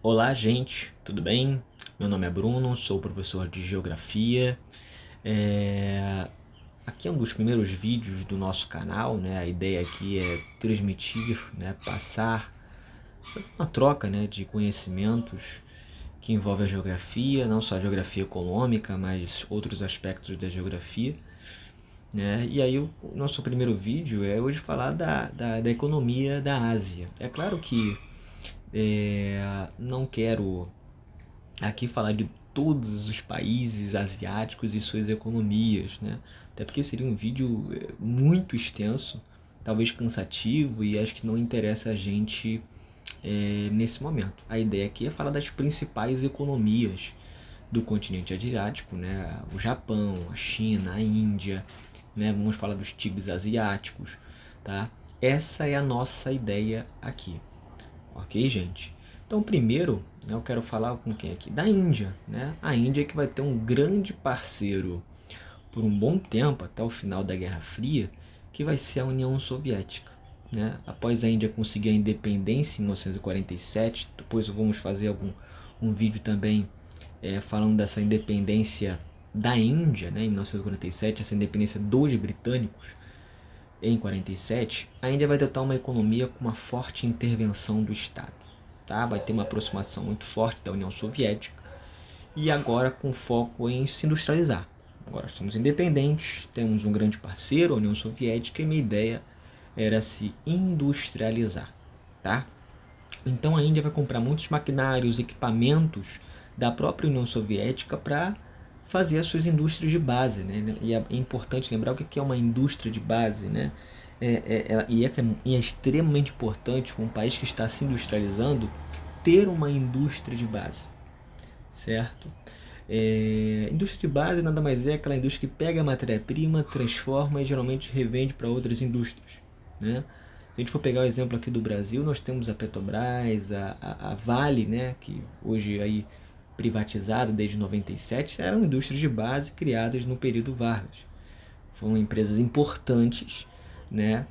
Olá, gente, tudo bem? Meu nome é Bruno, sou professor de Geografia. É, Aqui é um dos primeiros vídeos do nosso canal, né? A ideia aqui é transmitir, né? Fazer uma troca, né? De conhecimentos que envolve a geografia, não só a geografia econômica, mas outros aspectos da geografia, né? E aí o nosso primeiro vídeo é hoje falar da economia da Ásia. É claro que não quero aqui falar de todos os países asiáticos e suas economias, né? Até porque seria um vídeo muito extenso, talvez cansativo e acho que não interessa a gente nesse momento. A ideia aqui é falar das principais economias do continente asiático, né? O Japão, a China, a Índia, né? Vamos falar dos tigres asiáticos, tá? Essa é a nossa ideia aqui. Ok, gente? Então, primeiro, eu quero falar com quem aqui? Da Índia, né? A Índia que vai ter um grande parceiro por um bom tempo, até o final da Guerra Fria, que vai ser a União Soviética, né? Após a Índia conseguir a independência em 1947, depois vamos fazer um vídeo também falando dessa independência da Índia, né? Em 1947, essa independência dos britânicos, em 47, a Índia vai adotar uma economia com uma forte intervenção do Estado. Tá? Vai ter uma aproximação muito forte da União Soviética e agora com foco em se industrializar. Agora estamos independentes, temos um grande parceiro, a União Soviética, e minha ideia era se industrializar. Tá? Então a Índia vai comprar muitos maquinários, equipamentos da própria União Soviética para fazer as suas indústrias de base, né? E é importante lembrar o que é uma indústria de base, né? E é extremamente importante para um país que está se industrializando ter uma indústria de base, certo? Indústria de base nada mais é aquela indústria que pega a matéria-prima, transforma e geralmente revende para outras indústrias, né? Se a gente for pegar o exemplo aqui do Brasil, nós temos a Petrobras, a Vale, né, que hoje aí privatizada desde 97, eram indústrias de base criadas no período Vargas. Foram empresas importantes, né,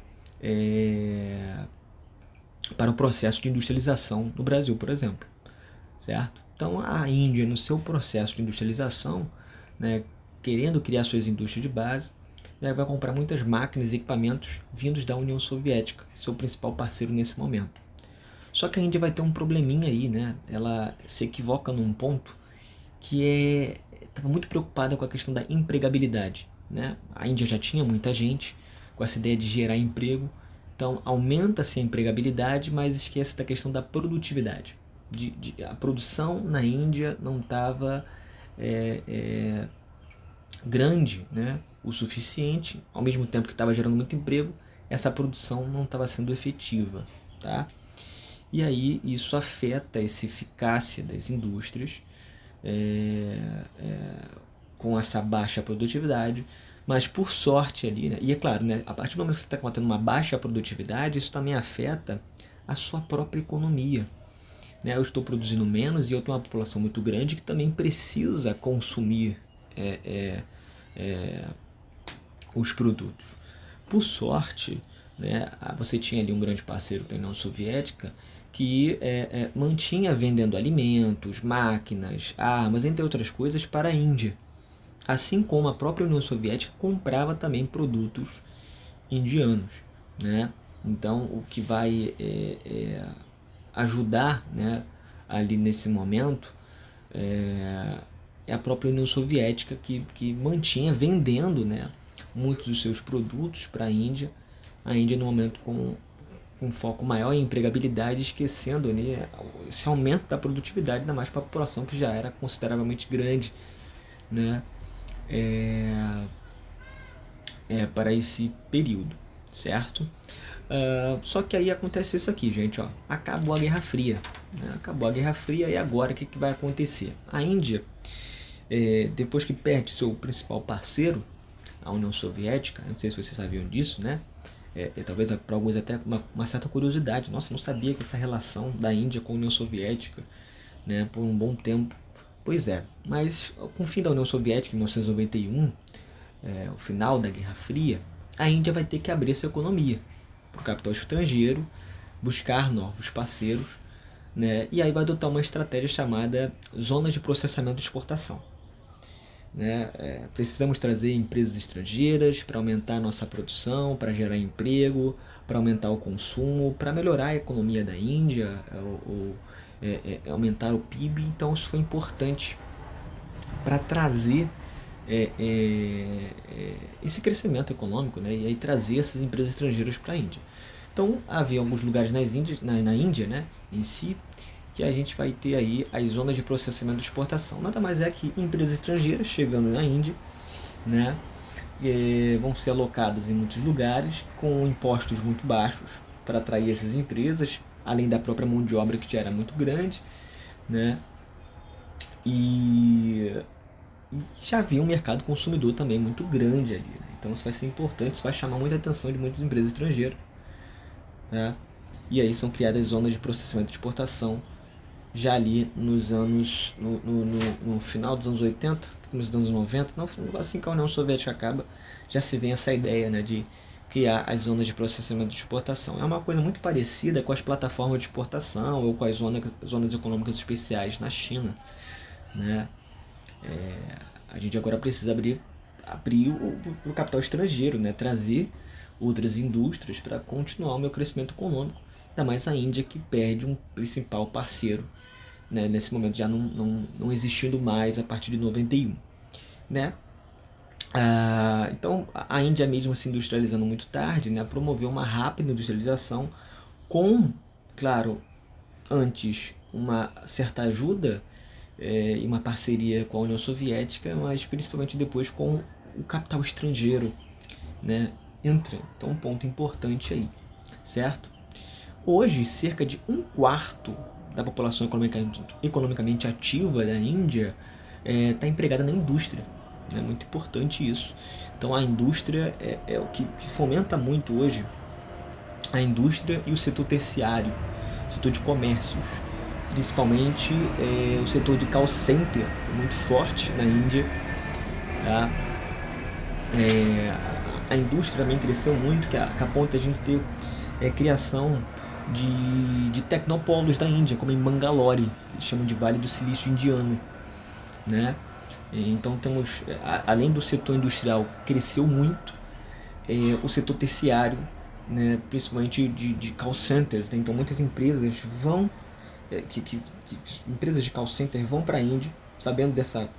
para o processo de industrialização no Brasil, por exemplo, certo? Então a Índia, no seu processo de industrialização, né, querendo criar suas indústrias de base, né, vai comprar muitas máquinas e equipamentos vindos da União Soviética, seu principal parceiro nesse momento. Só que a Índia vai ter um probleminha aí, né? Ela se equivoca num ponto que estava muito preocupada com a questão da empregabilidade, né? A Índia já tinha muita gente com essa ideia de gerar emprego, então aumenta-se a empregabilidade, mas esquece da questão da produtividade. A produção na Índia não estava grande, né? O suficiente, ao mesmo tempo que estava gerando muito emprego, essa produção não estava sendo efetiva, tá? E aí isso afeta essa eficácia das indústrias com essa baixa produtividade, mas por sorte ali, né? E é claro, né? A partir do momento que você está tendo uma baixa produtividade, isso também afeta a sua própria economia, né? Eu estou produzindo menos e eu tenho uma população muito grande que também precisa consumir os produtos. Por sorte, né, você tinha ali um grande parceiro que é a União Soviética que mantinha vendendo alimentos, máquinas, armas, entre outras coisas, para a Índia. Assim como a própria União Soviética comprava também produtos indianos, né? Então, o que vai ajudar, né, ali nesse momento é a própria União Soviética que mantinha vendendo, né, muitos dos seus produtos para a Índia no momento com um foco maior em empregabilidade, esquecendo, né, esse aumento da produtividade, ainda mais para a população que já era consideravelmente grande, né, para esse período, certo? Só que aí acontece isso aqui, gente, ó, acabou a Guerra Fria, né? Acabou a Guerra Fria e agora o que vai acontecer? A Índia, depois que perde seu principal parceiro, a União Soviética, não sei se vocês sabiam disso, né? Talvez para alguns até uma certa curiosidade. Nossa, não sabia que essa relação da Índia com a União Soviética, né, por um bom tempo. Pois é, mas com o fim da União Soviética, em 1991, o final da Guerra Fria, a Índia vai ter que abrir sua economia para o capital estrangeiro, buscar novos parceiros, né? E aí vai adotar uma estratégia chamada zonas de processamento de exportação. Né? Precisamos trazer empresas estrangeiras para aumentar a nossa produção, para gerar emprego, para aumentar o consumo, para melhorar a economia da Índia, aumentar o PIB. Então isso foi importante para trazer esse crescimento econômico, né? E aí trazer essas empresas estrangeiras para a Índia. Então havia alguns lugares na Índia, né, em si, que a gente vai ter aí as zonas de processamento de exportação. Nada mais é que empresas estrangeiras chegando na Índia, né, vão ser alocadas em muitos lugares com impostos muito baixos para atrair essas empresas, além da própria mão de obra que já era muito grande, né, e já havia um mercado consumidor também muito grande ali, né? Então isso vai ser importante, isso vai chamar muita atenção de muitas empresas estrangeiras, né? E aí são criadas zonas de processamento de exportação já ali nos anos, no final dos anos 80, nos anos 90, não, assim que a União Soviética acaba, já se vê essa ideia, né, de criar as zonas de processamento de exportação. É uma coisa muito parecida com as plataformas de exportação ou com as zonas econômicas especiais na China, né? A gente agora precisa abrir o capital estrangeiro, né? Trazer outras indústrias para continuar o meu crescimento econômico. Ainda mais a Índia, que perde um principal parceiro, né? Nesse momento já não existindo mais a partir de 91. Né? Então a Índia, mesmo se industrializando muito tarde, né, promoveu uma rápida industrialização com, claro, antes uma certa ajuda e uma parceria com a União Soviética, mas principalmente depois com o capital estrangeiro, né, entra. Então um ponto importante aí, certo? Hoje, cerca de um quarto da população economicamente ativa da Índia está empregada na indústria. É muito importante isso. Então a indústria é o que fomenta muito hoje, a indústria e o setor terciário, o setor de comércios, principalmente o setor de call center, que é muito forte na Índia. Tá? A indústria também cresceu muito, que a ponto de a gente ter criação de tecnopolos da Índia, como em Bangalore, que eles chamam de Vale do Silício Indiano, né? Então temos, além do setor industrial, cresceu muito, o setor terciário, né, principalmente de call centers, né? Então muitas empresas vão, empresas de call center vão para a Índia, sabendo dessa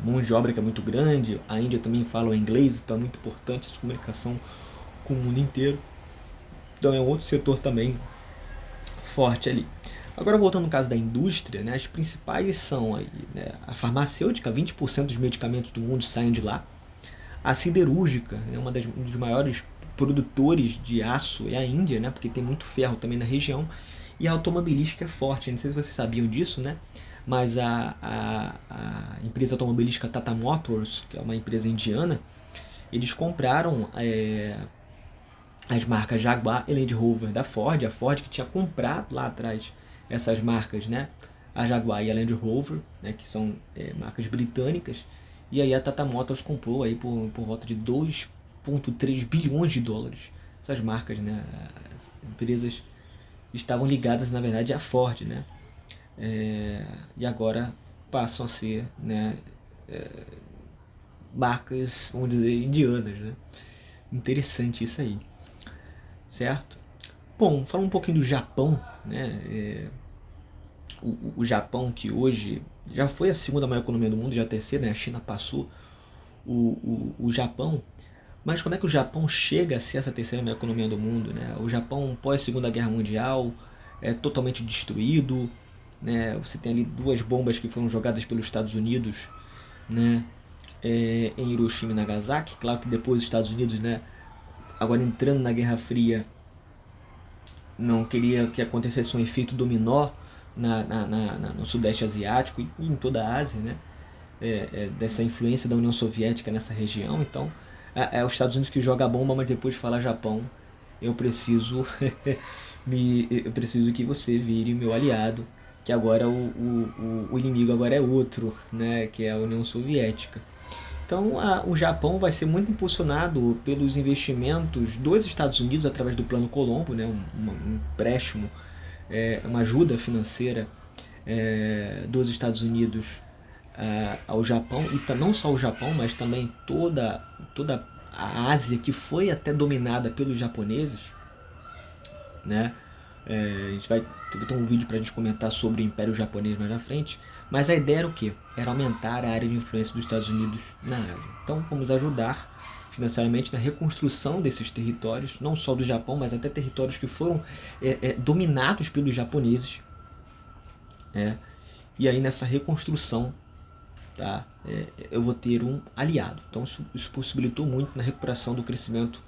mão de obra que é muito grande. A Índia também fala o inglês, então é muito importante essa comunicação com o mundo inteiro. Então é um outro setor também forte ali. Agora voltando no caso da indústria, né, as principais são aí, né, a farmacêutica, 20% dos medicamentos do mundo saem de lá. A siderúrgica, né, um dos maiores produtores de aço é a Índia, né, porque tem muito ferro também na região. E a automobilística é forte, não sei se vocês sabiam disso, né, mas a empresa automobilística Tata Motors, que é uma empresa indiana, eles compraram as marcas Jaguar e Land Rover da Ford, a Ford que tinha comprado lá atrás essas marcas, né? A Jaguar e a Land Rover, né? Que são marcas britânicas, e aí a Tata Motors comprou aí por volta de 2,3 bilhões de dólares essas marcas, né? As empresas estavam ligadas, na verdade, à Ford, né? E agora passam a ser, né, marcas, vamos dizer, indianas, né? Interessante isso aí, certo? Bom, falando um pouquinho do Japão, né? O Japão, que hoje já foi a segunda maior economia do mundo, já a terceira, né? A China passou o Japão. Mas como é que o Japão chega a ser essa terceira maior economia do mundo, né? O Japão, pós Segunda Guerra Mundial, é totalmente destruído, né? Você tem ali 2 bombas que foram jogadas pelos Estados Unidos, né? Em Hiroshima e Nagasaki. Claro que depois os Estados Unidos, né, agora entrando na Guerra Fria, não queria que acontecesse um efeito dominó no Sudeste Asiático e em toda a Ásia, né? Dessa influência da União Soviética nessa região. Então, os Estados Unidos que joga a bomba, mas depois fala Japão, eu preciso eu preciso que você vire meu aliado, que agora o inimigo agora é outro, né? Que é a União Soviética. Então o Japão vai ser muito impulsionado pelos investimentos dos Estados Unidos através do Plano Colombo, né, um empréstimo uma ajuda financeira dos Estados Unidos ao Japão, e não só o Japão, mas também toda a Ásia, que foi até dominada pelos japoneses, né? A gente vai ter um vídeo para a gente comentar sobre o Império Japonês mais na frente, mas a ideia era o quê? Era aumentar a área de influência dos Estados Unidos na Ásia. Então vamos ajudar financeiramente na reconstrução desses territórios, não só do Japão, mas até territórios que foram dominados pelos japoneses, né? E aí nessa reconstrução, tá? Eu vou ter um aliado. Então isso possibilitou muito na recuperação do crescimento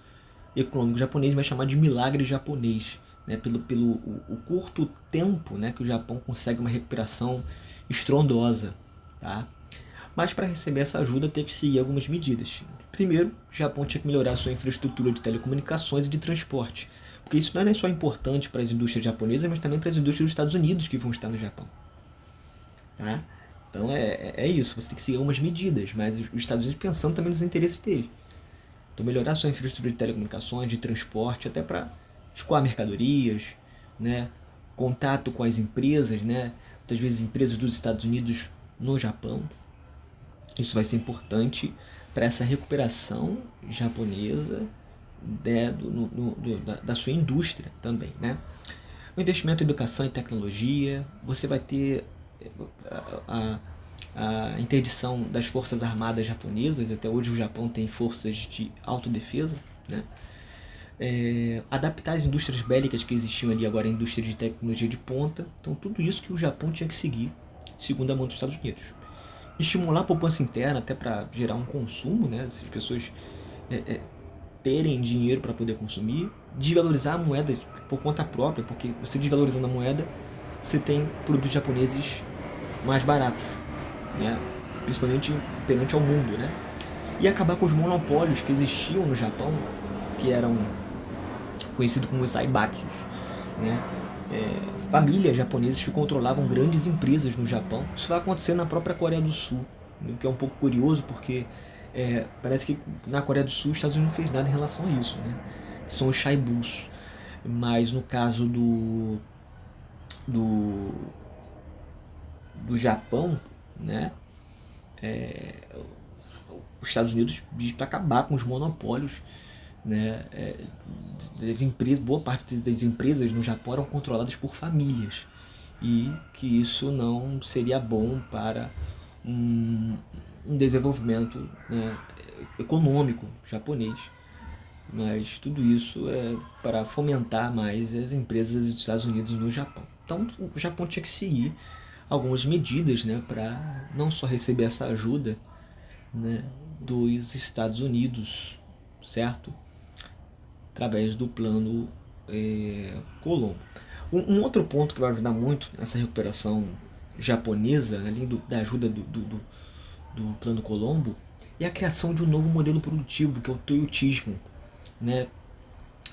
econômico japonês, vai chamar de milagre japonês, né? Pelo o curto tempo, né, que o Japão consegue uma recuperação estrondosa, tá? Mas para receber essa ajuda teve que seguir algumas medidas. Primeiro, o Japão tinha que melhorar sua infraestrutura de telecomunicações e de transporte, porque isso não é só importante para as indústrias japonesas, mas também para as indústrias dos Estados Unidos que vão estar no Japão, tá? Então é isso, você tem que seguir algumas medidas, mas os Estados Unidos pensando também nos interesses dele. Então melhorar sua infraestrutura de telecomunicações, de transporte, até para escoar mercadorias, né? Contato com as empresas, né? Muitas vezes empresas dos Estados Unidos no Japão. Isso vai ser importante para essa recuperação japonesa, né, da sua indústria também, né? O investimento em educação e tecnologia, você vai ter a interdição das forças armadas japonesas. Até hoje o Japão tem forças de autodefesa, né? Adaptar as indústrias bélicas que existiam ali agora à indústria de tecnologia de ponta. Então tudo isso que o Japão tinha que seguir, segundo a mão dos Estados Unidos. Estimular a poupança interna até para gerar um consumo, né? As pessoas terem dinheiro para poder consumir. Desvalorizar a moeda por conta própria, porque você desvalorizando a moeda, você tem produtos japoneses mais baratos, né? Principalmente perante ao mundo, né? E acabar com os monopólios que existiam no Japão, que eram conhecidos como os aibatsus, né? Famílias japonesas que controlavam grandes empresas no Japão. Isso vai acontecer na própria Coreia do Sul, o que é um pouco curioso, porque parece que na Coreia do Sul os Estados Unidos não fez nada em relação a isso, né? São os shaibus. Mas no caso do Japão, né? Os Estados Unidos diz para acabar com os monopólios, né? Das empresas, boa parte das empresas no Japão eram controladas por famílias, e que isso não seria bom para um desenvolvimento, né, econômico japonês. Mas tudo isso é para fomentar mais as empresas dos Estados Unidos no Japão. Então o Japão tinha que seguir algumas medidas, né, para não só receber essa ajuda, né, dos Estados Unidos, certo? Através do plano Colombo. Um outro ponto que vai ajudar muito nessa recuperação japonesa, além da ajuda do plano Colombo, é a criação de um novo modelo produtivo, que é o toyotismo, né?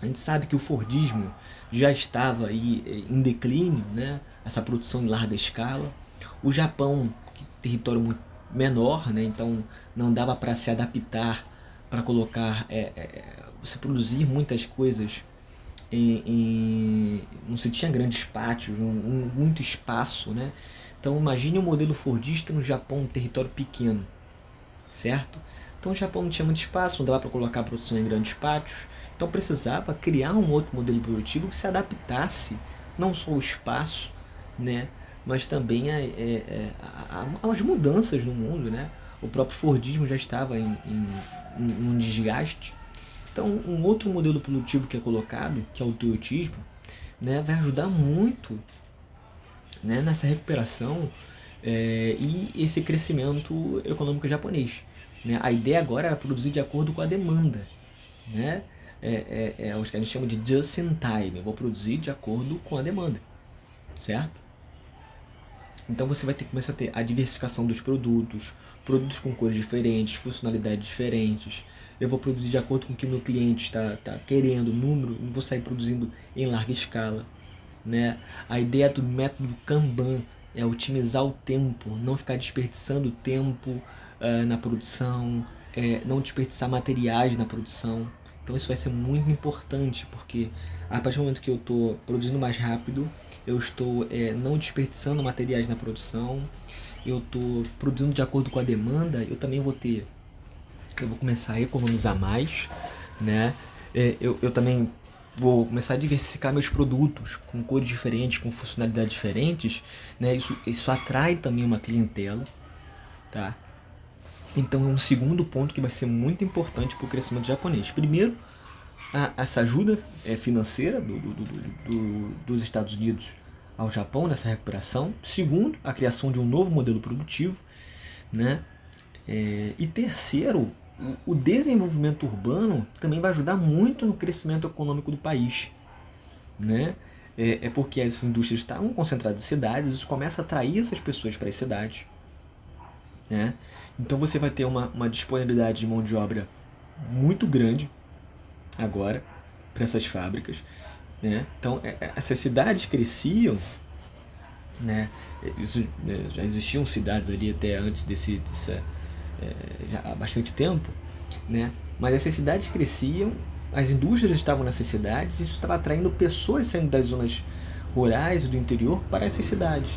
A gente sabe que o fordismo já estava aí em declínio, né? Essa produção em larga escala. O Japão, que é um território muito menor, né? Então não dava para se adaptar, para colocar, você produzir muitas coisas não se tinha grandes pátios, muito espaço, né? Então imagine um modelo fordista no Japão, um território pequeno, certo? Então o Japão não tinha muito espaço, não dava para colocar a produção em grandes pátios, então precisava criar um outro modelo produtivo que se adaptasse não só ao espaço, né, mas também às mudanças no mundo, né? O próprio Fordismo já estava em um desgaste. Então um outro modelo produtivo que é colocado, que é o toyotismo, né, vai ajudar muito, né, nessa recuperação e esse crescimento econômico japonês, né? A ideia agora era produzir de acordo com a demanda, né? O que a gente chama de just in time. Eu vou produzir de acordo com a demanda, certo? Então você vai ter que começar a ter a diversificação dos produtos com cores diferentes, funcionalidades diferentes. Eu vou produzir de acordo com o que o meu cliente está querendo, número, não vou sair produzindo em larga escala, né? A ideia do método Kanban é otimizar o tempo, não ficar desperdiçando tempo na produção, não desperdiçar materiais na produção. Então isso vai ser muito importante, porque a partir do momento que eu estou produzindo mais rápido, eu estou não desperdiçando materiais na produção, eu estou produzindo de acordo com a demanda, eu vou começar a economizar mais, né? Eu também vou começar a diversificar meus produtos com cores diferentes, com funcionalidades diferentes, né? Isso atrai também uma clientela, tá? Então é um segundo ponto que vai ser muito importante para o crescimento japonês. Primeiro, essa ajuda financeira dos Estados Unidos ao Japão nessa recuperação. Segundo, a criação de um novo modelo produtivo, né? E terceiro, o desenvolvimento urbano também vai ajudar muito no crescimento econômico do país, né? Porque as indústrias estão concentradas em cidades, isso começa a atrair essas pessoas para as cidades, né? Então você vai ter uma disponibilidade de mão de obra muito grande agora para essas fábricas, né? Então essas cidades cresciam, né? Já existiam cidades ali até antes já há bastante tempo, né? Mas essas cidades cresciam, as indústrias estavam nessas cidades, isso estava atraindo pessoas saindo das zonas rurais e do interior para essas cidades,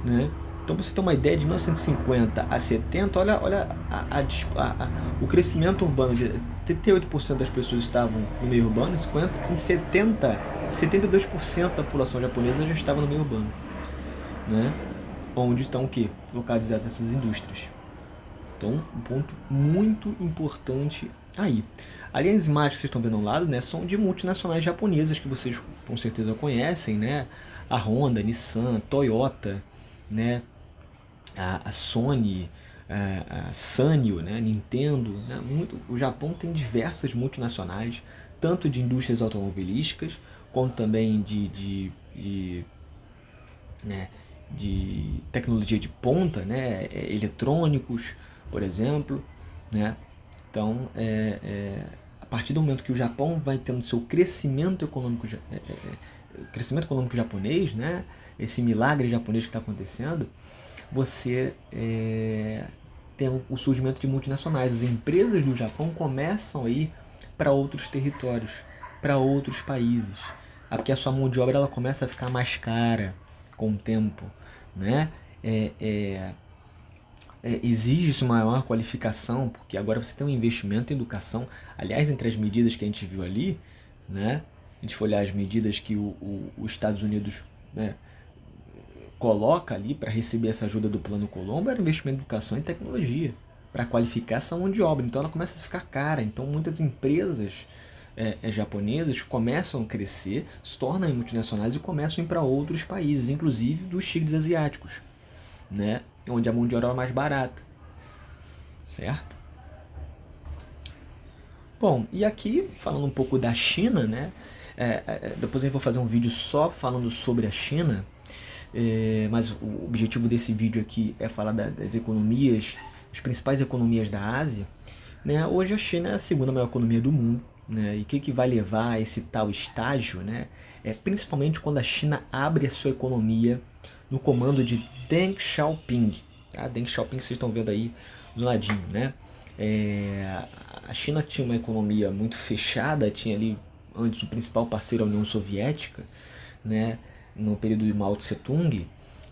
né? Então, para você ter uma ideia, de 1950 a 70, olha o crescimento urbano. De 38% das pessoas estavam no meio urbano, 50%, em 72% da população japonesa já estava no meio urbano, né? Onde estão o quê? Localizadas essas indústrias. Então, um ponto muito importante aí. Ali as imagens que vocês estão vendo ao lado, né, são de multinacionais japonesas que vocês com certeza conhecem, né? A Honda, a Nissan, a Toyota, né? A Sony, a Sanyo, né? Nintendo, né? O Japão tem diversas multinacionais, tanto de indústrias automobilísticas, quanto também de tecnologia de ponta, né? Eletrônicos, por exemplo, né? Então, a partir do momento que o Japão vai tendo seu crescimento econômico japonês, né? Esse milagre japonês que está acontecendo, você tem o surgimento de multinacionais. As empresas do Japão começam a ir para outros territórios, para outros países, porque a sua mão de obra ela começa a ficar mais cara com o tempo, né? Exige-se uma maior qualificação, porque agora você tem um investimento em educação. Aliás, entre as medidas que a gente viu ali, né? A gente for olhar as medidas que os Estados Unidos, né, coloca ali para receber essa ajuda do Plano Colombo, era investimento em educação e tecnologia, para qualificar essa mão de obra. Então ela começa a ficar cara. Então muitas empresas japonesas começam a crescer, se tornam multinacionais e começam a ir para outros países, inclusive dos tigres asiáticos, né? Onde a mão de obra é mais barata, certo? Bom, e aqui falando um pouco da China, né? Depois eu vou fazer um vídeo só falando sobre a China, mas o objetivo desse vídeo aqui é falar das economias, as principais economias da Ásia, né? Hoje a China é a segunda maior economia do mundo, né? E o que vai levar a esse tal estágio, né? Principalmente quando a China abre a sua economia no comando de Deng Xiaoping. Tá? Deng Xiaoping vocês estão vendo aí do ladinho, né? A China tinha uma economia muito fechada, tinha ali antes o principal parceiro a União Soviética, né? No período de Mao Tse-tung,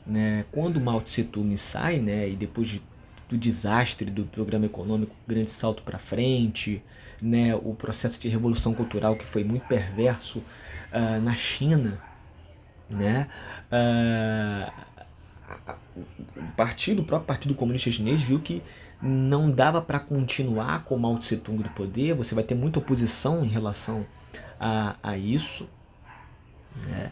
né? Quando Mao Tse-tung sai, né? E depois do desastre do programa econômico, grande salto para frente, né? O processo de revolução cultural que foi muito perverso na China, né? O próprio Partido Comunista Chinês viu que não dava para continuar com Mao Tse-tung do poder, você vai ter muita oposição em relação a isso, né?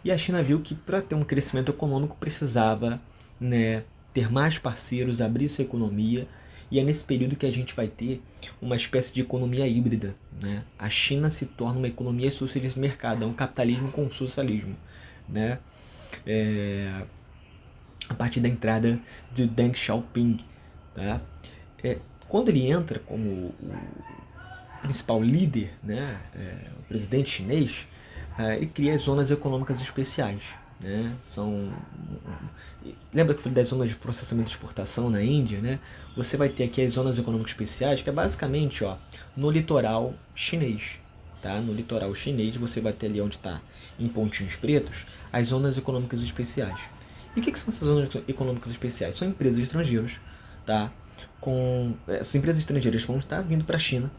E a China viu que para ter um crescimento econômico precisava, né, ter mais parceiros, abrir sua economia, e é nesse período que a gente vai ter uma espécie de economia híbrida, né? A China se torna uma economia socialista de mercado, é um capitalismo com socialismo, né? A partir da entrada de Deng Xiaoping, tá? Quando ele entra como o principal líder, né, o presidente chinês, ele cria as zonas econômicas especiais, né? Lembra que eu falei das zonas de processamento e exportação na Índia, né? Você vai ter aqui as zonas econômicas especiais, que é basicamente, ó, no litoral chinês, tá? No litoral chinês você vai ter ali onde está em pontinhos pretos as zonas econômicas especiais. E o que são essas zonas econômicas especiais? São empresas estrangeiras, tá? Essas empresas estrangeiras vão estar vindo para a China,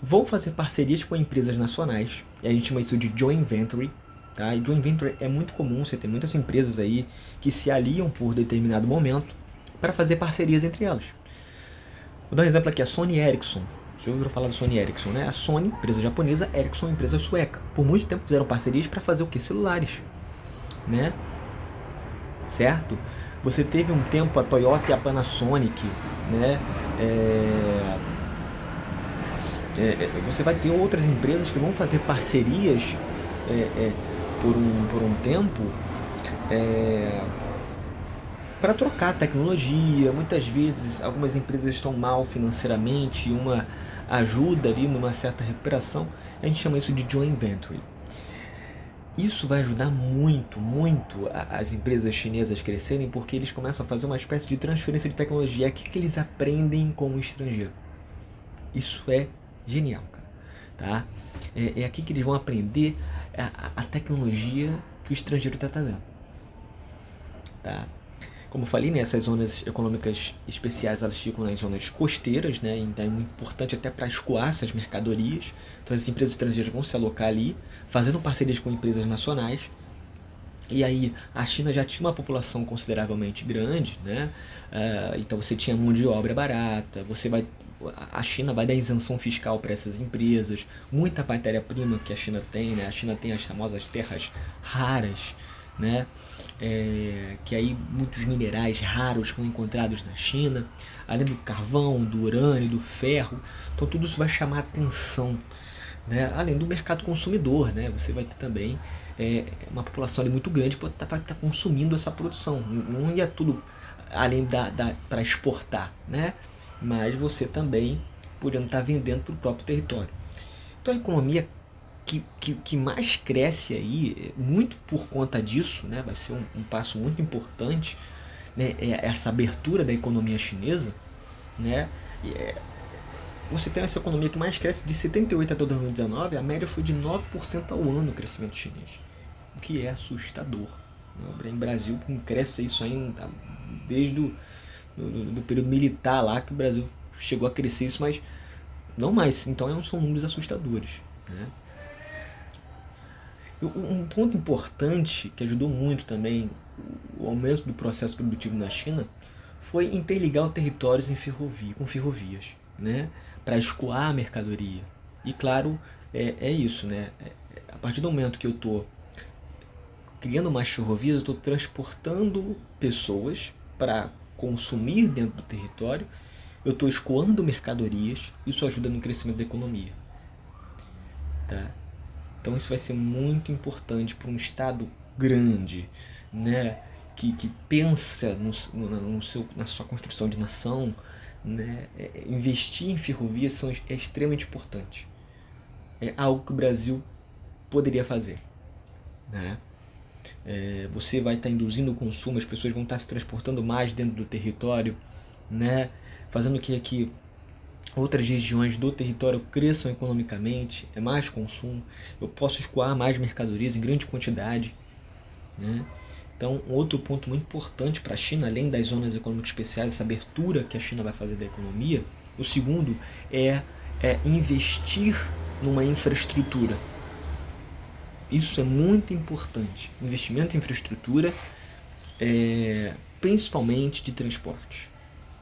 vão fazer parcerias com empresas nacionais, e a gente chama isso de joint venture, tá? E joint venture é muito comum, você tem muitas empresas aí que se aliam por determinado momento para fazer parcerias entre elas. Vou dar um exemplo aqui, a Sony Ericsson. Você já ouviu falar da Sony Ericsson, né? A Sony, empresa japonesa, Ericsson, empresa sueca. Por muito tempo fizeram parcerias para fazer o que? Celulares, né? Certo? Você teve um tempo a Toyota e a Panasonic, né? Você vai ter outras empresas que vão fazer parcerias por um tempo para trocar tecnologia. Muitas vezes algumas empresas estão mal financeiramente, uma ajuda ali numa certa recuperação. A gente chama isso de joint venture. Isso vai ajudar muito, muito as empresas chinesas crescerem, porque eles começam a fazer uma espécie de transferência de tecnologia. É aqui que eles aprendem como estrangeiro. Isso é genial, cara. Tá? É aqui que eles vão aprender a tecnologia que o estrangeiro está trazendo. Tá? Como eu falei, né, essas zonas econômicas especiais, elas ficam nas zonas costeiras, né, então é muito importante até para escoar essas mercadorias. Então as empresas estrangeiras vão se alocar ali, fazendo parcerias com empresas nacionais. E aí a China já tinha uma população consideravelmente grande, né? Então você tinha mão de obra barata, a China vai dar isenção fiscal para essas empresas, muita matéria-prima que a China tem, né? A China tem as famosas terras raras, né? Que aí muitos minerais raros foram encontrados na China, além do carvão, do urânio, do ferro. Então tudo isso vai chamar atenção, né? Além do mercado consumidor, né? Você vai ter também uma população ali muito grande que está consumindo essa produção. Não ia tudo além para exportar, né? Mas você também podendo estar vendendo para o próprio território. Então a economia que mais cresce aí, muito por conta disso, né? Vai ser um passo muito importante, né? Essa abertura da economia chinesa, né? Você tem essa economia que mais cresce de 78 até 2019, a média foi de 9% ao ano o crescimento chinês, o que é assustador. Em Brasil cresce isso ainda desde do período militar lá, que o Brasil chegou a crescer isso, mas não mais. Então são números assustadores, né? Um ponto importante que ajudou muito também o aumento do processo produtivo na China foi interligar os territórios com ferrovias, né? Para escoar a mercadoria. E claro, é isso, né? A partir do momento que eu estou criando mais ferrovias, eu estou transportando pessoas para consumir dentro do território, eu estou escoando mercadorias, isso ajuda no crescimento da economia. Tá? Então isso vai ser muito importante para um Estado grande, né? Que pensa na sua construção de nação, né? Investir em ferrovias é extremamente importante. É algo que o Brasil poderia fazer, né? Você vai estar induzindo o consumo, as pessoas vão estar se transportando mais dentro do território, né? Fazendo que outras regiões do território cresçam economicamente, é mais consumo, eu posso escoar mais mercadorias em grande quantidade, né? Então, outro ponto muito importante para a China, além das zonas econômicas especiais, essa abertura que a China vai fazer da economia, o segundo é investir numa infraestrutura. Isso é muito importante. Investimento em infraestrutura, principalmente de transporte.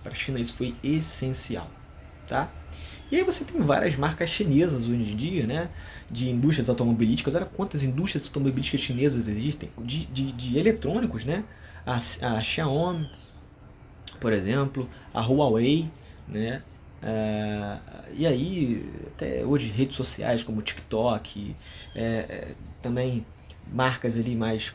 Para a China isso foi essencial. Tá? E aí você tem várias marcas chinesas hoje em dia, né? De indústrias automobilísticas. Olha quantas indústrias automobilísticas chinesas existem. De eletrônicos, né? A Xiaomi, por exemplo, a Huawei, né? E aí, até hoje, redes sociais como o TikTok, também marcas ali mais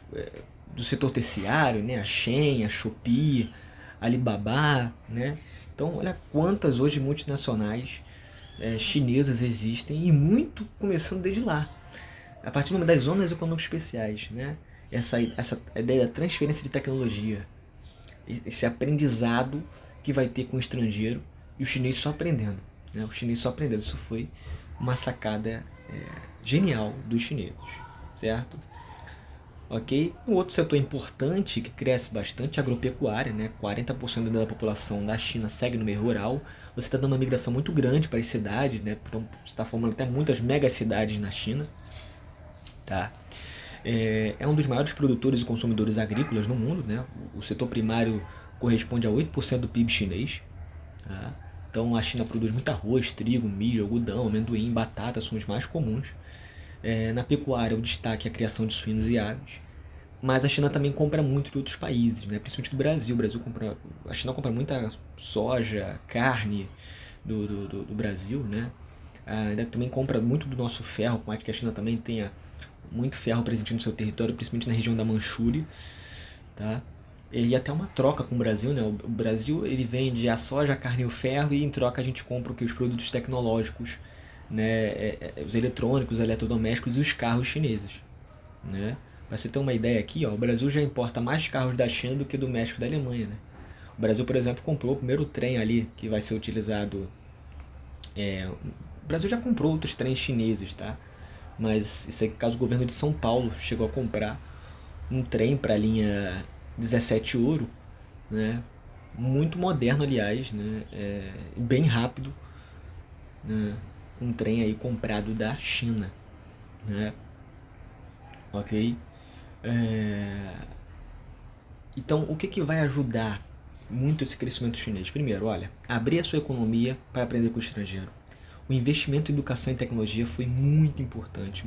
do setor terciário, né? A Shein, a Shopee, a Alibaba, né? Então, olha quantas hoje multinacionais chinesas existem, e muito começando desde lá, a partir das zonas econômicas especiais, né? essa ideia da transferência de tecnologia, esse aprendizado que vai ter com o estrangeiro e o chinês só aprendendo, né? O chinês só aprendendo. Isso foi uma sacada genial dos chineses, certo? Ok? Um outro setor importante que cresce bastante é a agropecuária, né? 40% da população da China segue no meio rural. Você está dando uma migração muito grande para as cidades, né? Então você está formando até muitas megacidades na China, tá? É um dos maiores produtores e consumidores agrícolas no mundo, né? O setor primário corresponde a 8% do PIB chinês, tá? Então a China produz muito arroz, trigo, milho, algodão, amendoim, batata, são os mais comuns. Na pecuária, o destaque é a criação de suínos e aves. Mas a China também compra muito de outros países, né? Principalmente do Brasil. A China compra muita soja, carne do Brasil, né? Ainda também compra muito do nosso ferro, por mais que a China também tenha muito ferro presente no seu território, principalmente na região da Manchúria, tá? E até uma troca com o Brasil, né? O Brasil ele vende a soja, a carne e o ferro, e em troca a gente compra o que? Os produtos tecnológicos, né? Os eletrônicos, os eletrodomésticos e os carros chineses, né? Para você ter uma ideia aqui, ó, o Brasil já importa mais carros da China do que do México e da Alemanha, né? O Brasil, por exemplo, comprou o primeiro trem ali que vai ser utilizado. O Brasil já comprou outros trens chineses, tá? Mas isso aí, caso o governo de São Paulo chegou a comprar um trem para a linha 17 Ouro, né? Muito moderno, aliás, né? Bem rápido, né? Um trem aí comprado da China, né? Ok? Então, o que vai ajudar muito esse crescimento chinês? Primeiro, olha, abrir a sua economia para aprender com o estrangeiro. O investimento em educação e tecnologia foi muito importante,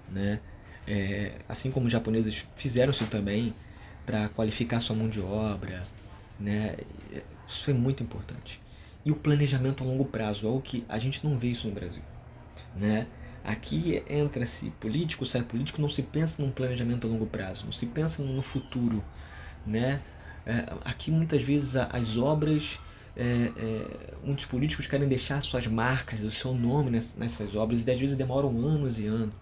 né? Assim como os japoneses fizeram isso também para qualificar sua mão de obra, né? Isso foi muito importante. E o planejamento a longo prazo, algo que a gente não vê isso no Brasil, né? Aqui entra-se político, sai político, não se pensa num planejamento a longo prazo, não se pensa no futuro, né? Aqui muitas vezes as obras, muitos políticos querem deixar suas marcas, o seu nome nessas obras, e às vezes demoram anos e anos,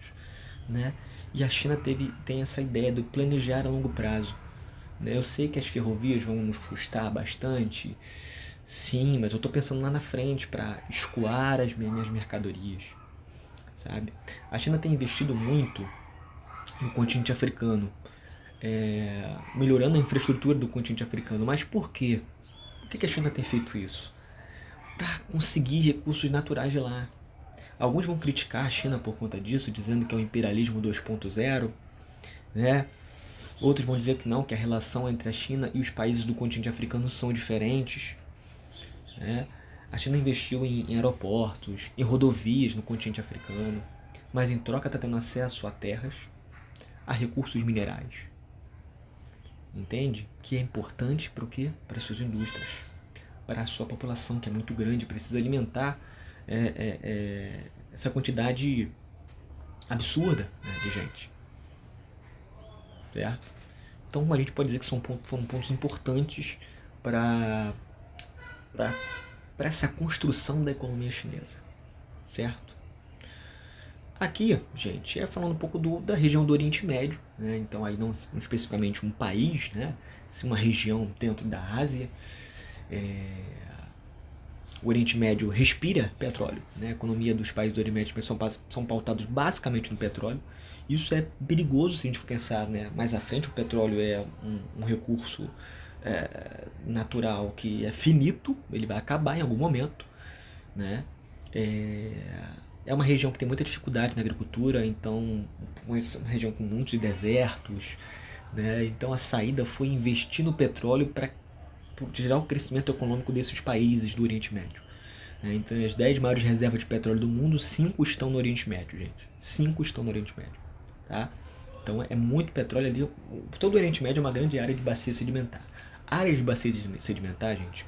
né? E a China tem essa ideia de planejar a longo prazo, né? Eu sei que as ferrovias vão nos custar bastante, sim, mas eu estou pensando lá na frente para escoar as minhas mercadorias, sabe? A China tem investido muito no continente africano, melhorando a infraestrutura do continente africano. Mas por quê? Por que a China tem feito isso? Para conseguir recursos naturais de lá. Alguns vão criticar a China por conta disso, dizendo que é o imperialismo 2.0, né? Outros vão dizer que não, que a relação entre a China e os países do continente africano são diferentes, né? A China investiu em aeroportos, em rodovias no continente africano, mas em troca está tendo acesso a terras, a recursos minerais. Entende? Que é importante para o quê? Para as suas indústrias, para a sua população, que é muito grande, precisa alimentar essa quantidade absurda, né, de gente. Certo? Então a gente pode dizer que foram pontos importantes para essa construção da economia chinesa. Certo? Aqui, gente, falando um pouco da região do Oriente Médio, né? Então aí não especificamente um país, né? Sim, uma região dentro da Ásia. O Oriente Médio respira petróleo, né? A economia dos países do Oriente Médio são pautados basicamente no petróleo. Isso é perigoso se a gente for pensar, né, mais à frente. O petróleo é um recurso natural que é finito, ele vai acabar em algum momento, né? É uma região que tem muita dificuldade na agricultura, então é uma região com muitos desertos, né? Então a saída foi investir no petróleo para gerar o crescimento econômico desses países do Oriente Médio. Então as 10 maiores reservas de petróleo do mundo, 5 estão no Oriente Médio, gente. 5 estão no Oriente Médio, tá? Então é muito petróleo ali. Todo o Oriente Médio é uma grande área de bacia sedimentar. Áreas de bacia sedimentar, gente,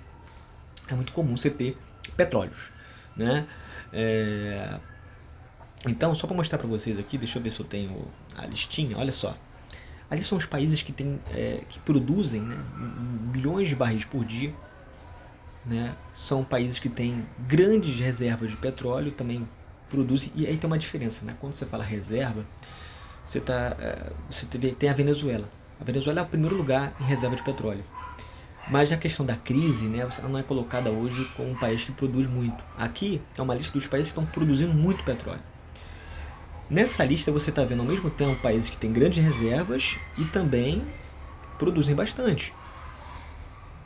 é muito comum você ter petróleos, né? Então, só para mostrar para vocês aqui, deixa eu ver se eu tenho a listinha, olha só. Ali são os países que produzem, né, milhões de barris por dia, né? São países que têm grandes reservas de petróleo, também produzem, e aí tem uma diferença, né? Quando você fala reserva, tem a Venezuela. A Venezuela é o primeiro lugar em reserva de petróleo. Mas a questão da crise, né, ela não é colocada hoje como um país que produz muito. Aqui é uma lista dos países que estão produzindo muito petróleo. Nessa lista você está vendo ao mesmo tempo países que têm grandes reservas e também produzem bastante.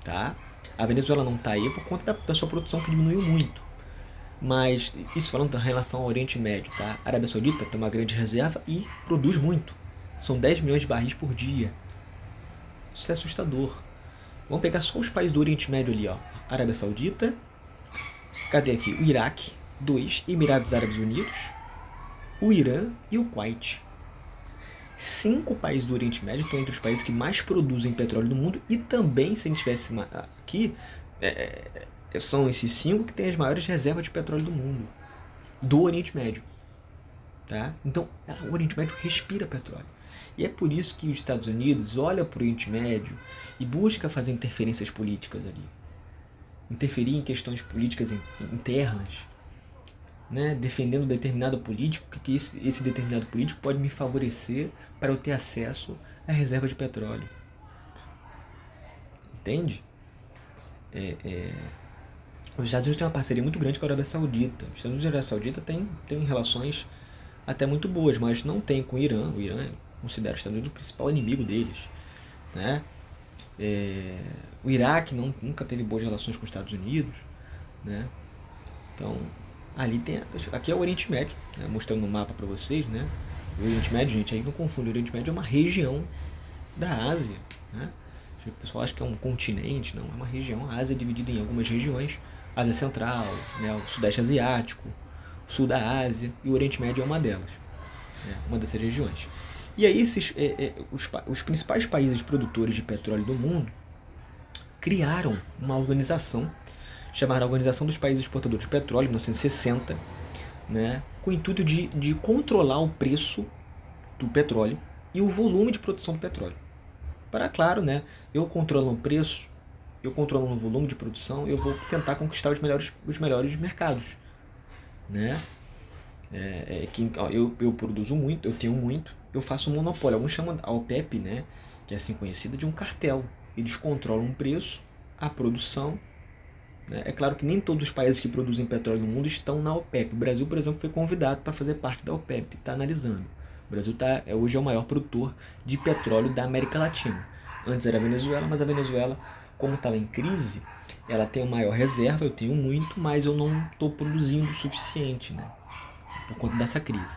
Tá? A Venezuela não está aí por conta da sua produção que diminuiu muito. Mas isso falando em relação ao Oriente Médio, tá? A Arábia Saudita tem uma grande reserva e produz muito. São 10 milhões de barris por dia. Isso é assustador. Vamos pegar só os países do Oriente Médio ali, ó. Arábia Saudita. Cadê aqui? O Iraque. 2. Emirados Árabes Unidos. O Irã e o Kuwait. 5 países do Oriente Médio estão entre os países que mais produzem petróleo do mundo. E também, se a gente tivesse aqui, são esses 5 que têm as maiores reservas de petróleo do mundo. Do Oriente Médio. Tá? Então, o Oriente Médio respira petróleo. E é por isso que os Estados Unidos olham para o Oriente Médio e busca fazer interferências políticas ali. Interferir em questões políticas internas, né? Defendendo um determinado político, que esse determinado político pode me favorecer para eu ter acesso à reserva de petróleo. Entende? Os Estados Unidos têm uma parceria muito grande com a Arábia Saudita. Os Estados Unidos e a Arábia Saudita têm relações até muito boas, mas não tem com o Irã. O Irã considera os Estados Unidos o principal inimigo deles, né? O Iraque nunca teve boas relações com os Estados Unidos, né? Então, aqui é o Oriente Médio, né? Mostrando no mapa para vocês, né? O Oriente Médio, gente, aí não confunde, o Oriente Médio é uma região da Ásia, né? O pessoal acha que é um continente, não, é uma região. A Ásia é dividida em algumas regiões: Ásia Central, né? O Sudeste Asiático, o Sul da Ásia, e o Oriente Médio é uma delas, né? Uma dessas regiões. E aí os principais países produtores de petróleo do mundo criaram uma organização chamada Organização dos Países Exportadores de Petróleo, em 1960, né, com o intuito de controlar o preço do petróleo e o volume de produção do petróleo. Para, claro, né, eu controlando o preço, eu controlando o volume de produção, eu vou tentar conquistar os melhores mercados, né? Eu produzo muito, eu tenho muito, eu faço um monopólio. Alguns chamam a OPEP, né, que é assim conhecida, de um cartel. Eles controlam o preço, a produção, né? É claro que nem todos os países que produzem petróleo no mundo estão na OPEP. O Brasil, por exemplo, foi convidado para fazer parte da OPEP, está analisando. O Brasil hoje é o maior produtor de petróleo da América Latina. Antes era a Venezuela, mas a Venezuela, como estava em crise, ela tem uma maior reserva, eu tenho muito, mas eu não estou produzindo o suficiente, né, por conta dessa crise.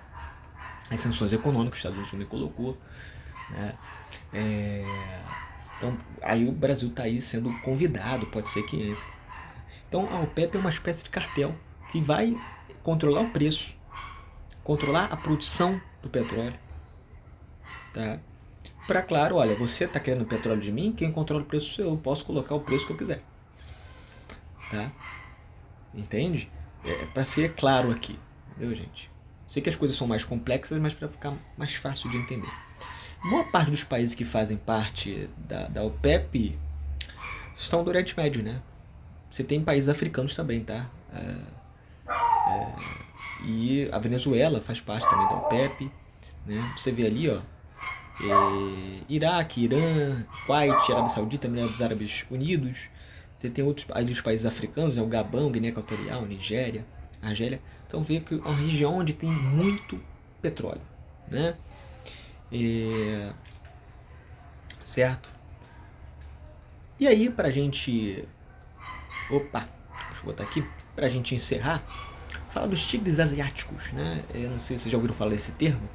As sanções econômicas, os Estados Unidos também colocou, né? Então, aí o Brasil está aí sendo convidado, pode ser que entre. Então, a OPEP é uma espécie de cartel que vai controlar o preço, controlar a produção do petróleo, tá? Para, claro, olha, você está querendo petróleo de mim, quem controla o preço sou eu, posso colocar o preço que eu quiser, tá? Entende? Para ser claro aqui, entendeu, gente? Sei que as coisas são mais complexas, mas para ficar mais fácil de entender. Boa parte dos países que fazem parte da OPEP estão do Oriente Médio, né? Você tem países africanos também, tá? E a Venezuela faz parte também da OPEP, né? Você vê ali, ó, Iraque, Irã, Kuwait, Arábia Saudita, Emirados Árabes Unidos. Você tem outros aí dos países africanos, né? O Gabão, Guiné Equatorial, Nigéria, Argélia. Então vê que é uma região onde tem muito petróleo, né? Certo? E aí, pra gente... Opa, deixa eu botar aqui. Pra gente encerrar, falar dos tigres asiáticos, né? Eu não sei se vocês já ouviram falar desse termo,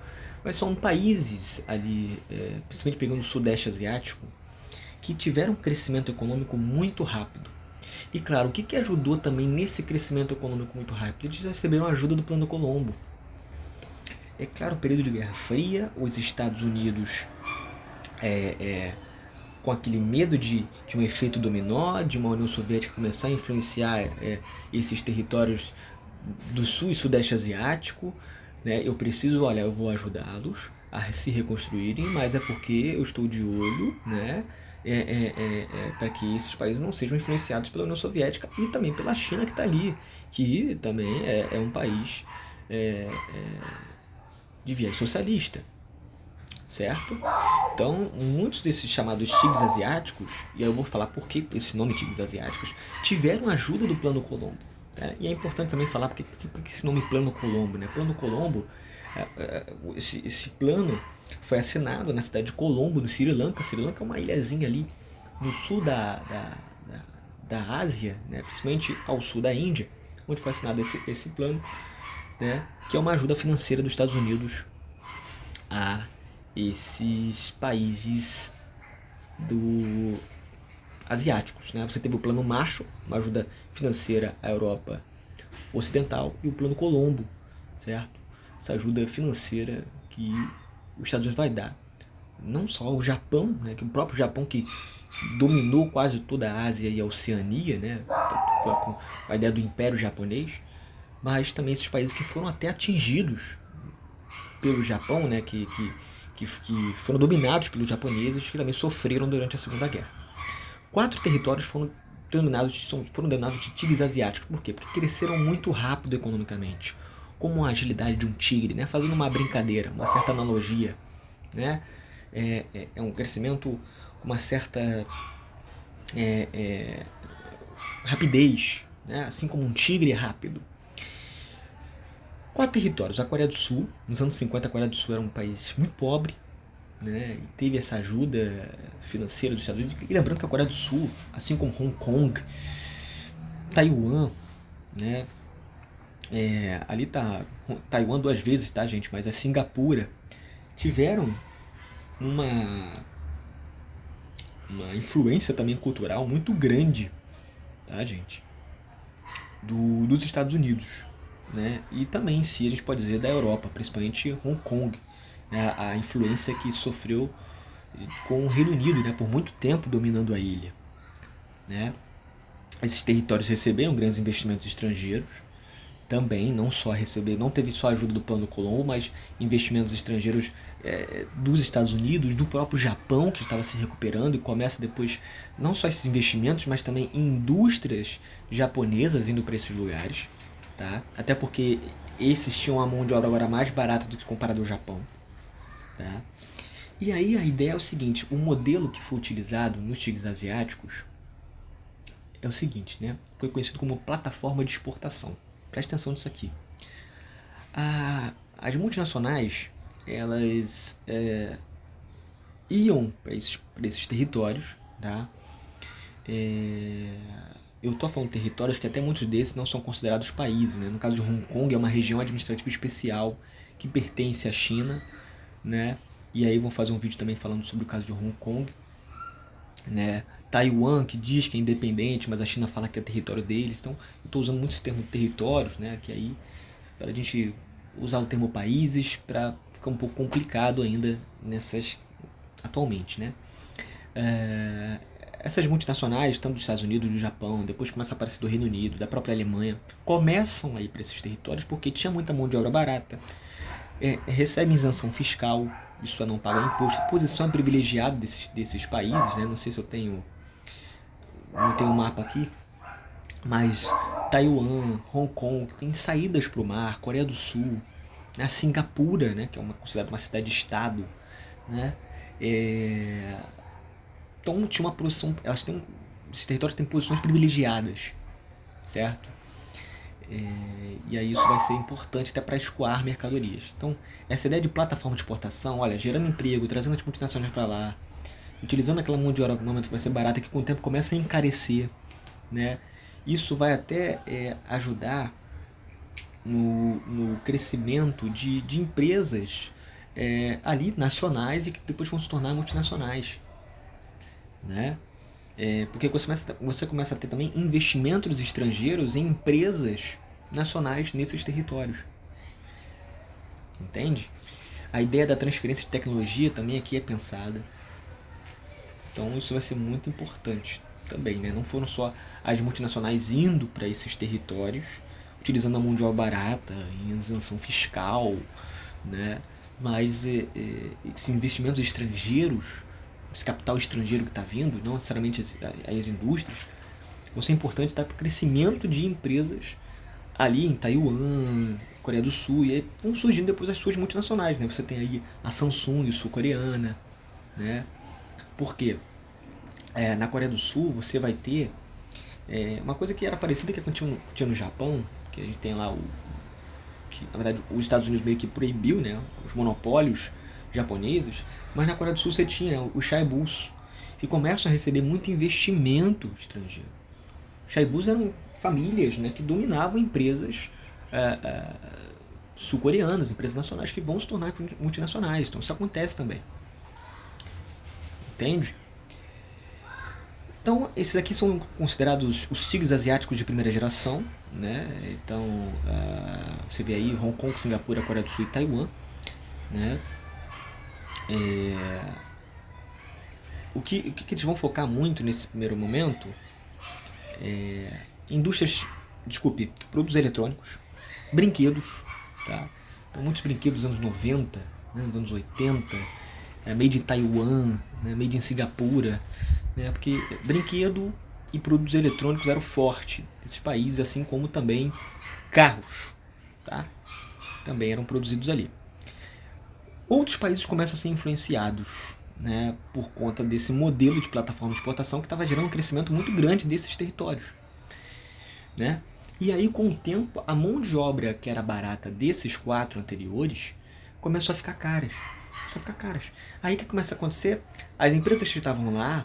mas são países ali, principalmente pegando o Sudeste Asiático, que tiveram um crescimento econômico muito rápido. E claro, o que ajudou também nesse crescimento econômico muito rápido? Eles receberam a ajuda do Plano Colombo. É claro, o período de Guerra Fria, os Estados Unidos com aquele medo de um efeito dominó, de uma União Soviética começar a influenciar esses territórios do Sul e Sudeste Asiático, né? Eu vou ajudá-los a se reconstruírem, mas é porque eu estou de olho, né? Para que esses países não sejam influenciados pela União Soviética e também pela China, que está ali, que também é um país de viés socialista, certo? Então, muitos desses chamados tigres asiáticos, e eu vou falar por que esse nome tigres asiáticos, tiveram ajuda do Plano Colombo. Né? E é importante também falar porque esse nome Plano Colombo. Né? Plano Colombo, esse plano foi assinado na cidade de Colombo, no Sri Lanka. Sri Lanka é uma ilhazinha ali no sul da Ásia, né? Principalmente ao sul da Índia, onde foi assinado esse plano, né? Que é uma ajuda financeira dos Estados Unidos a esses países asiáticos. Né? Você teve o Plano Marshall, uma ajuda financeira à Europa Ocidental, e o Plano Colombo, certo? Essa ajuda financeira que os Estados Unidos vai dar não só ao Japão, né? Que o próprio Japão que dominou quase toda a Ásia e a Oceania, né? Com a ideia do Império Japonês, mas também esses países que foram até atingidos pelo Japão, né? Que foram dominados pelos japoneses, que também sofreram durante a Segunda Guerra. 4 territórios foram denominados de tigres asiáticos. Por quê? Porque cresceram muito rápido economicamente, como a agilidade de um tigre, né? Fazendo uma brincadeira, uma certa analogia, né? É um crescimento com uma certa rapidez, né? Assim como um tigre é rápido. 4 territórios. A Coreia do Sul, nos anos 50 a Coreia do Sul era um país muito pobre, né? E teve essa ajuda financeira dos Estados Unidos. E lembrando que a Coreia do Sul, assim como Hong Kong, Taiwan, né? Ali tá Taiwan 2 vezes, tá, gente? Mas a Singapura tiveram uma influência também cultural muito grande, tá, gente? Dos Estados Unidos, né? E também, se a gente pode dizer, da Europa, principalmente Hong Kong, né? A influência que sofreu com o Reino Unido, né? Por muito tempo dominando a ilha, né? Esses territórios receberam grandes investimentos estrangeiros, também não teve só a ajuda do Plano Colombo, mas investimentos estrangeiros dos Estados Unidos, do próprio Japão, que estava se recuperando, e começa depois não só esses investimentos, mas também indústrias japonesas indo para esses lugares, tá? Até porque esses tinham a mão de obra agora mais barata do que comparado ao Japão, tá? E aí a ideia é o seguinte: o modelo que foi utilizado nos tigres asiáticos é o seguinte, né? Foi conhecido como plataforma de exportação. Presta atenção nisso aqui. As multinacionais, elas iam para esses territórios, tá? Eu tô falando territórios que até muitos desses não são considerados países, né? No caso de Hong Kong, é uma região administrativa especial que pertence à China, né? E aí vou fazer um vídeo também falando sobre o caso de Hong Kong, né? Taiwan, que diz que é independente, mas a China fala que é território deles. Então, eu estou usando muito esse termo territórios, né? Que aí, para a gente usar o termo países, para ficar um pouco complicado ainda atualmente, né? Essas multinacionais, tanto dos Estados Unidos, do Japão, depois começa a aparecer do Reino Unido, da própria Alemanha, começam a ir para esses territórios porque tinha muita mão de obra barata, recebem isenção fiscal, isso é, não pagar imposto, posição privilegiada desses países, né? Não sei se eu tenho, não tenho um mapa aqui, mas Taiwan, Hong Kong, tem saídas para o mar, Coreia do Sul, a Singapura, né? Que é considerada uma cidade-estado, né? Então tinha uma posição, esses territórios têm posições privilegiadas, certo? E aí isso vai ser importante até para escoar mercadorias. Então, essa ideia de plataforma de exportação, olha, gerando emprego, trazendo as multinacionais para lá, utilizando aquela mão de obra que normalmente vai ser barata, que com o tempo começa a encarecer, né? Isso vai até ajudar no crescimento de empresas ali nacionais e que depois vão se tornar multinacionais, né? Porque você começa a ter também investimentos estrangeiros em empresas nacionais nesses territórios. Entende? A ideia da transferência de tecnologia também aqui é pensada. Então isso vai ser muito importante também, né? Não foram só as multinacionais indo para esses territórios, utilizando a mão de obra barata, em isenção fiscal, né? Mas esses investimentos estrangeiros, esse capital estrangeiro que está vindo, não necessariamente as indústrias, vão ser importantes para o crescimento de empresas ali em Taiwan, Coreia do Sul, e aí vão surgindo depois as suas multinacionais, né? Você tem aí a Samsung sul-coreana, né? Por quê? Na Coreia do Sul você vai ter uma coisa que era parecida que tinha no Japão, que a gente tem lá que na verdade os Estados Unidos meio que proibiu, né, os monopólios japoneses, mas na Coreia do Sul você tinha os chaebus, que começam a receber muito investimento estrangeiro. Os chaebus eram famílias, né, que dominavam empresas sul-coreanas, empresas nacionais que vão se tornar multinacionais. Então isso acontece também. Entende? Então, esses aqui são considerados os tigres asiáticos de primeira geração, né? Então, você vê aí Hong Kong, Singapura, Coreia do Sul e Taiwan, né? O que eles vão focar muito nesse primeiro momento indústrias, produtos eletrônicos, brinquedos, tá? Então, muitos brinquedos dos anos 90, né, dos anos 80, made in Taiwan, né, made in Singapura, né, porque brinquedo e produtos eletrônicos eram fortes nesses países, assim como também carros, tá? Também eram produzidos ali. Outros países começam a ser influenciados, né, por conta desse modelo de plataforma de exportação que estava gerando um crescimento muito grande desses territórios, né? E aí, com o tempo, a mão de obra que era barata desses 4 anteriores começou a ficar caras. Aí o que começa a acontecer? As empresas que estavam lá,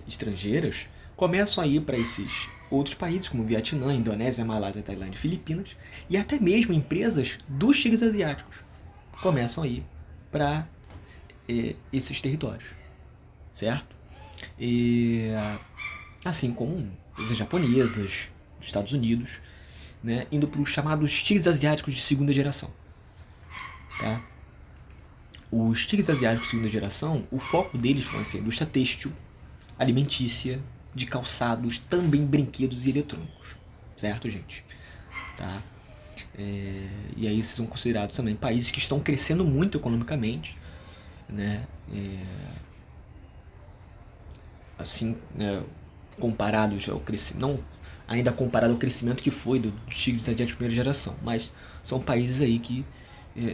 estrangeiras, começam a ir para esses outros países, como Vietnã, Indonésia, Malásia, Tailândia e Filipinas, e até mesmo empresas dos tigres asiáticos começam a ir para esses territórios, certo? E assim como empresas japonesas, dos Estados Unidos, né, indo para os chamados tigres asiáticos de segunda geração, tá? Os tigres asiáticos de segunda geração, o foco deles foi a indústria têxtil, alimentícia, de calçados, também brinquedos e eletrônicos, certo, gente? Tá? E aí são considerados também países que estão crescendo muito economicamente, né? Assim, né, comparados ao crescimento, não ainda comparado ao crescimento que foi dos tigres asiáticos de primeira geração, mas são países aí que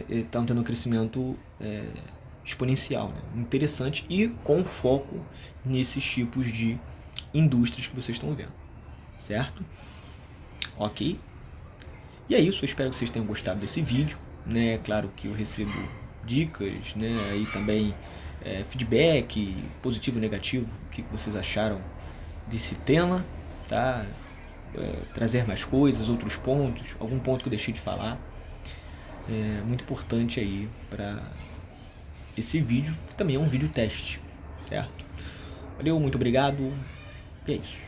estão tendo um crescimento exponencial, né? Interessante, e com foco nesses tipos de indústrias que vocês estão vendo, certo? Ok? E é isso, eu espero que vocês tenham gostado desse vídeo, né? Claro que eu recebo dicas, né? E também feedback positivo e negativo, o que vocês acharam desse tema, tá? Trazer mais coisas, outros pontos, algum ponto que eu deixei de falar. É muito importante aí para esse vídeo, que também é um vídeo teste, certo? Valeu, muito obrigado, e é isso.